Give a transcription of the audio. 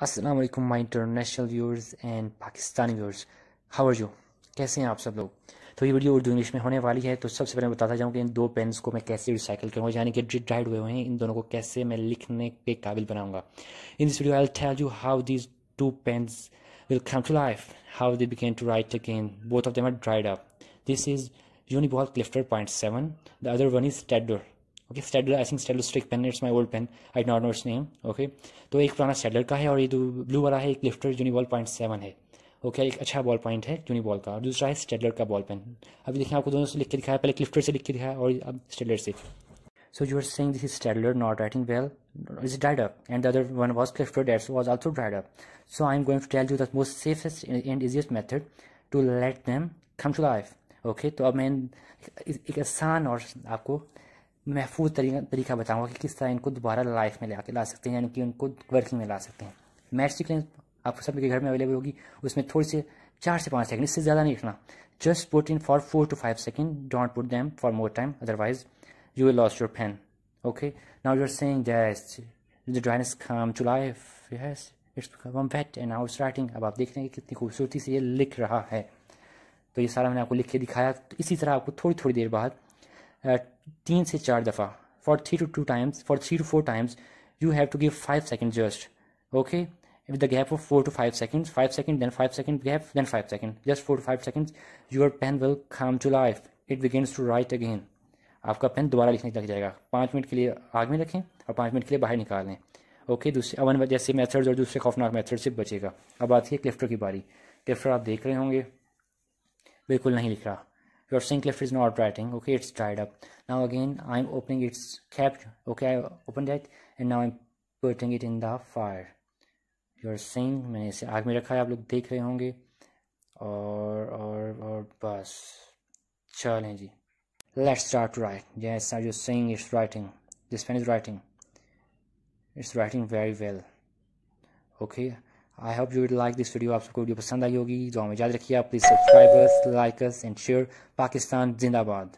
अस्सलाम वालेकुम my international viewers and Pakistani viewers, how are you? कैसे हैं आप सब लोग? तो ये वीडियो उर्दू इंग्लिश में होने वाली है। तो सबसे पहले मैं बताता जाऊँ कि इन दो पेन्स को मैं कैसे रिसाइकिल करूँगा, यानी कि ड्राइड हुए हैं, इन दोनों को कैसे मैं लिखने के काबिल बनाऊँगा। In this video I will tell you how these two pens will come to life, how they began to write again. Both of them are dried up. This is Uniball Clifter 0.7. The other one is Stadler. Okay, Stadler, I think Stadler Stick Pen. It's my old pen. I do not know its name. Okay, तो एक पुराना Stadler का है और ये जो blue वाला है Clifter Uniball 0.7 है. ओके, एक अच्छा बॉल पॉइंट है यूनिबॉल का, और दूसरा है स्टेडलर का बॉल पेन। अभी देखिए आपको दोनों से लिख के दिखाया, पहले क्लिफ्टर से लिख के दिखाया और अब स्टेडलर से। So you are saying this is Stadler not writing well, is dried up, and the other one was Clifford that was also dried up. So I'm going to tell you the most safest and easiest method to let them come to life. Okay, तो अब मैं एक आसान और आपको महफूज तरीका बताऊंगा कि किस तरह इनको दोबारा लाइफ में ला सकते हैं, यानी कि उनको वर्किंग में ला सकते हैं। मैच सीख लें, आपको सभी के घर में अवेलेबल होगी। उसमें थोड़ी से 4 से 5 सेकंड, इससे ज़्यादा नहीं लिखना। Just put in for 4 to 5 second, don't put them for more time, otherwise you will lose your pen. Okay, now you're saying that the dryness come to life. Yes, it's become wet and now it's writing. अब आप देख रहे हैं कि कितनी खूबसूरती से ये लिख रहा है। तो ये सारा मैंने आपको लिख के दिखाया। तो इसी तरह आपको थोड़ी थोड़ी देर बाद 3 से 4 दफ़ा for 3 to 4 times you have to give 5 seconds just. Okay, with the gap of 4 to 5 seconds, 5 seconds, then 5 second gap, then 5 seconds, just 4 to 5 seconds, your pen will come to life. It begins to write again. आपका pen दोबारा लिखने लग जाएगा। 5 minute के लिए आग में रखें और 5 मिनट के लिए बाहर निकाल लें। ओके, दूसरे अवन जैसे मेथड्स और दूसरे खौफनाक मेथड से बचेगा। अब आती है क्लिफ्टर की बारी। क्लिफ्टर आप देख रहे होंगे बिल्कुल नहीं लिख रहा। Your saying clifter is not writing. Okay, it's dried up. Now again I am opening its cap. Okay, I open that and now I am putting it in the fire. Your saying, मैंने इसे आग में रखा है, आप लोग देख रहे होंगे। और बस चलें जी, let's start to write. Yes, I'm just saying it's writing. This pen is writing. It's writing very well. Okay, I hope you would like this video. आप सबको वीडियो पसंद आई होगी। जो हमें याद रखिए, आप please subscribe us, like us and share. Pakistan जिंदाबाद।